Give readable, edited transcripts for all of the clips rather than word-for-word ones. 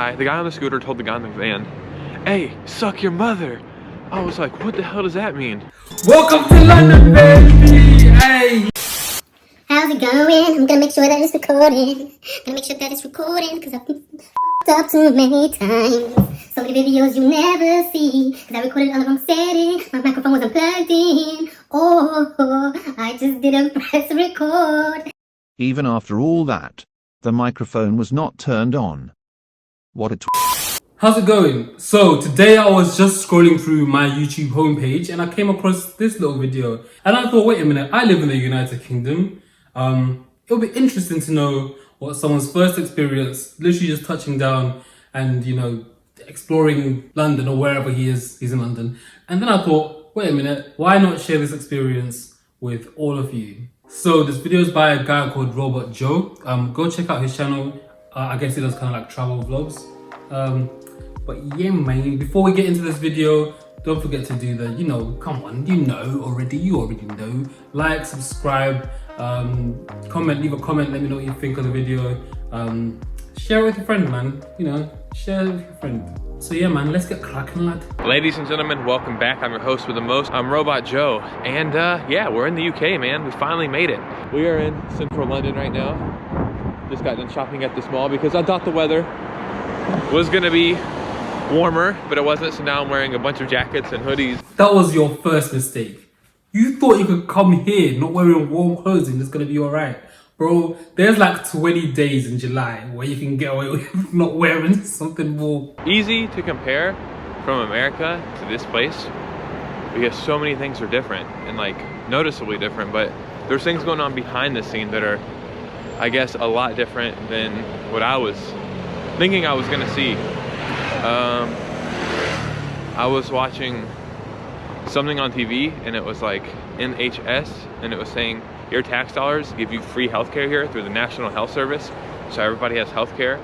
The guy on the scooter told the guy in the van, "Hey, suck your mother." I was like, what the hell does that mean? Welcome to London, baby! Hey! How's it going? I'm gonna make sure that it's recording. Gonna make sure that it's recording, cause I've f***ed up too many times. So many videos you never see, cause I recorded on the wrong setting. My microphone wasn't plugged in. Oh, I just didn't press record. Even after all that, the microphone was not turned on. What a How's it going? So today I was just scrolling through my YouTube homepage and I came across this little video and I thought, wait a minute, I live in the United Kingdom. It'll be interesting to know what someone's first experience, literally just touching down and, you know, exploring London or wherever he's in London. And then I thought, wait a minute, why not share this experience with all of you? So this video is by a guy called Robot Joe. Go check out his channel. I guess he does kind of like travel vlogs. But yeah, man, before we get into this video, don't forget to do the, you know, come on, you already know. Like, subscribe, comment, leave a comment, let me know what you think of the video. Share it with your friend, man. You know, share it with your friend. So yeah, man, let's get cracking, lad. Ladies and gentlemen, welcome back. I'm your host with the most. I'm Robot Joe. And yeah, we're in the UK, man. We finally made it. We are in central London right now. Just got done shopping at this mall because I thought the weather was gonna be warmer, but it wasn't, so now I'm wearing a bunch of jackets and hoodies. That was your first mistake. You thought you could come here not wearing warm clothes and it's gonna be alright. Bro, there's like 20 days in July where you can get away with not wearing something warm. Easy to compare from America to this place because so many things are different and like noticeably different, but there's things going on behind the scene that are, I guess, a lot different than what I was thinking I was gonna see. I was watching something on TV and it was like NHS and it was saying your tax dollars give you free healthcare here through the National Health Service, so everybody has healthcare,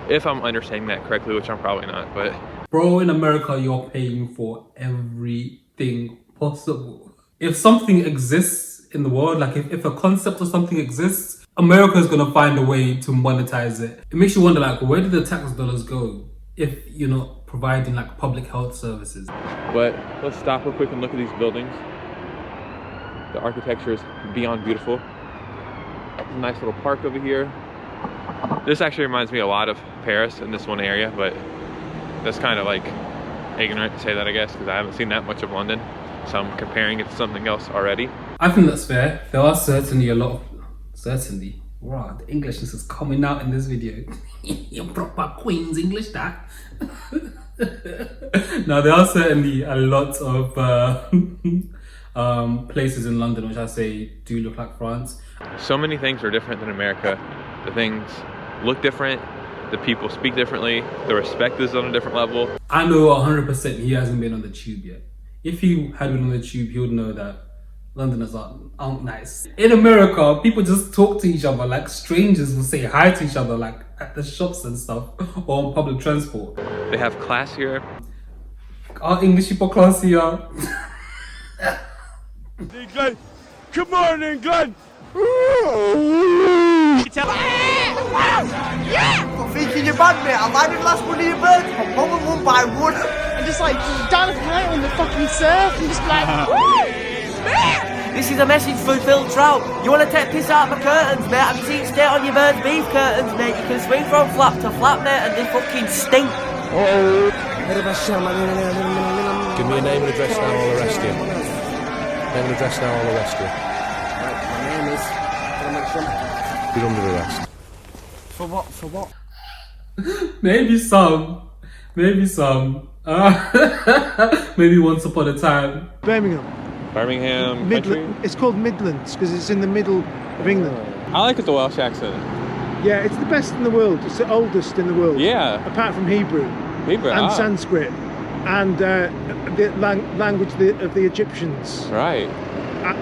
if I'm understanding that correctly, which I'm probably not. But bro, in America you're paying for everything possible. If something exists in the world, like if a concept or something exists, America is gonna find a way to monetize it. It makes you wonder, like, where did the tax dollars go if you're not providing like public health services? But let's stop real quick and look at these buildings. The architecture is beyond beautiful. Nice little park over here. This actually reminds me a lot of Paris in this one area, but that's kind of like ignorant to say that, I guess, because I haven't seen that much of London. So I'm comparing it to something else already. I think that's fair. There are certainly a lot of, wow, the Englishness is coming out in this video. Your proper Queen's English, that. Now there are certainly a lot of places in London which I say do look like France. So many things are different than America. The things look different, the people speak differently, the respect is on a different level. I know 100% he hasn't been on the tube yet. If he had been on the tube, he would know that Londoners aren't nice. In America, people just talk to each other like strangers will say hi to each other, like at the shops and stuff, or on public transport. They have class here. Our English people class here. England! Come on, England! I'm thinking you're bad, mate. I landed last one of your birds from home and one by one. And just like down high on the fucking surf and just like This is a message for Phil Trout. You want to take piss out of my curtains, mate? I've seen stay on your bird's beef curtains, mate. You can swing from flap to flap, mate, and they fucking stink. Give me a name and address now, I'll arrest you. Name and address now, I'll arrest you. My name is... You're under arrest. For what? For what? Maybe some. Maybe once upon a time. Birmingham Midland. country. It's called Midlands because it's in the middle of England. I like it, the Welsh accent. Yeah, it's the best in the world. It's the oldest in the world. Yeah. Apart from Hebrew Hebrew, and Sanskrit and the language of the Egyptians. Right.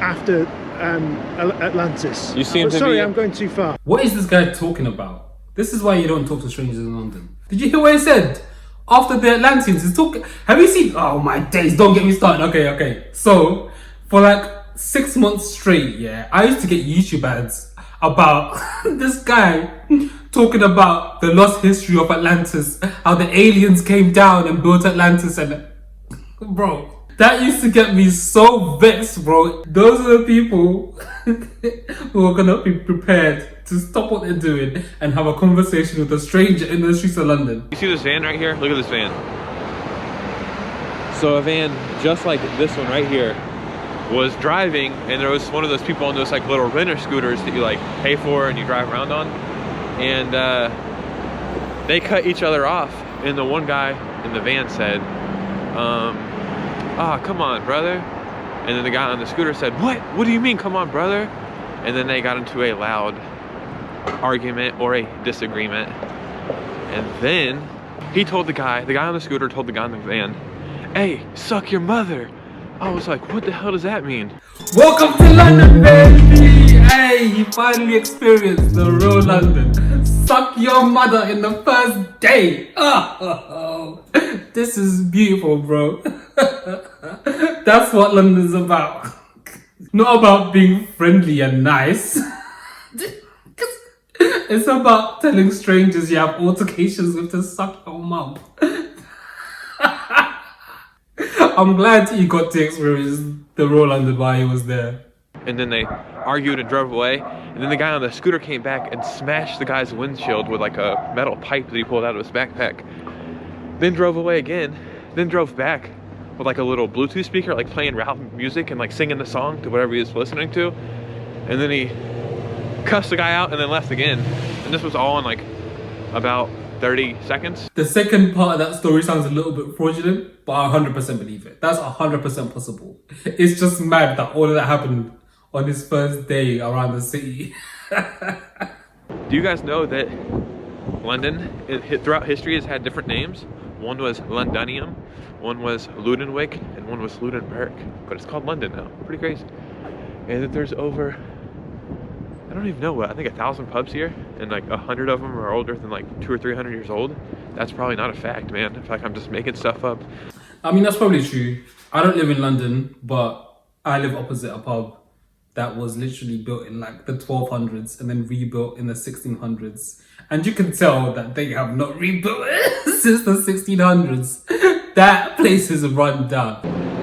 After Atlantis. You seem to sorry, be... I'm going too far. What is this guy talking about? This is why you don't talk to strangers in London. Did you hear what he said? After the Atlanteans, he's talking. Have you seen? Oh my days! Don't get me started. Okay. So for like 6 months straight, yeah, I used to get YouTube ads. about this guy talking about the lost history of Atlantis, how the aliens came down and built Atlantis, and bro, that used to get me so vexed, bro. Those are the people who are gonna be prepared to stop what they're doing and have a conversation with a stranger in the streets of London. You see this van right here? Look at this van. So a van just like this one right here was driving, and there was one of those people on those like little renter scooters that you like pay for and you drive around on, and they cut each other off, and the one guy in the van said, come on, brother. And then the guy on the scooter said, what do you mean, come on, brother? And then they got into a loud argument or a disagreement, and then he told the guy on the scooter told the guy in the van, hey, suck your mother. I was like, what the hell does that mean? Welcome to London, baby! Hey, you finally experienced the real London. Suck your mother in the first day. Oh, this is beautiful, bro. That's what London's about. Not about being friendly and nice. It's about telling strangers you have altercations with to suck your mum. I'm glad he got to experience the real London while he was there. And then they argued and drove away, and then the guy on the scooter came back and smashed the guy's windshield with like a metal pipe that he pulled out of his backpack. Then drove away again, then drove back with like a little Bluetooth speaker, like playing rap music and like singing the song to whatever he was listening to. And then he cussed the guy out and then left again. And this was all in like about 30 seconds. The second part of that story sounds a little bit fraudulent, but I 100% believe it. That's 100% possible. It's just mad that all of that happened on his first day around the city. Do you guys know that London, throughout history, has had different names? One was Londinium, one was Ludenwick, and one was Ludenberg. But it's called London now. Pretty crazy. And that there's over, I don't even know what, I think 1,000 pubs here, and like 100 of them are older than like 200 or 300 years old. That's probably not a fact, man. I feel like I'm just making stuff up. I mean, that's probably true. I don't live in London, but I live opposite a pub that was literally built in like the 1200s and then rebuilt in the 1600s. And you can tell that they have not rebuilt it since the 1600s. That place is run down.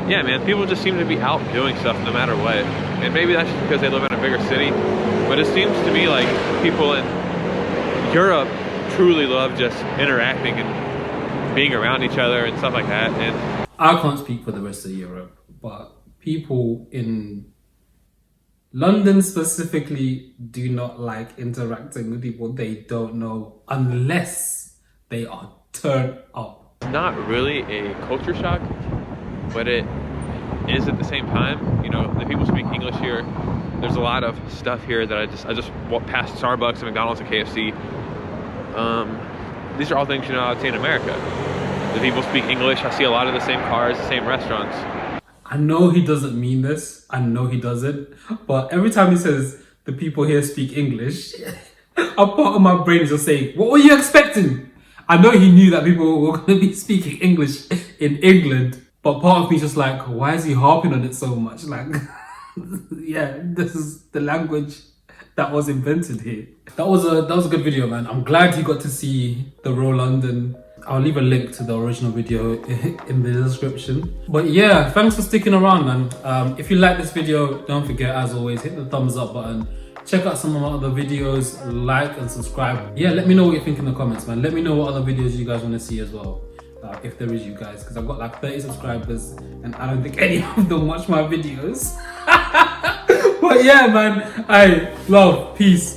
Yeah, man, people just seem to be out doing stuff no matter what. And maybe that's just because they live in a bigger city. But it seems to me like people in Europe truly love just interacting and being around each other and stuff like that. And I can't speak for the rest of Europe, but people in London specifically do not like interacting with people they don't know unless they are turned up. it's not really a culture shock, but it is at the same time. You know, the people speak English here. There's a lot of stuff here that I just walk past Starbucks and McDonald's and KFC. These are all things, you know, I would say in America. The people speak English. I see a lot of the same cars, the same restaurants. I know he doesn't mean this. I know he doesn't. But every time he says the people here speak English, a part of my brain is just saying, what were you expecting? I know he knew that people were going to be speaking English in England, but part of me is just like, why is he harping on it so much? Like, yeah, this is the language that was invented here. That was a good video, man. I'm glad you got to see the real London. I'll leave a link to the original video in the description. But yeah, thanks for sticking around, man. If you like this video, don't forget, as always, hit the thumbs up button. Check out some of my other videos, like and subscribe. Yeah, let me know what you think in the comments, man. Let me know what other videos you guys want to see as well. If there is, you guys, because I've got like 30 subscribers and I don't think any of them watch my videos. But yeah, man, I love, peace.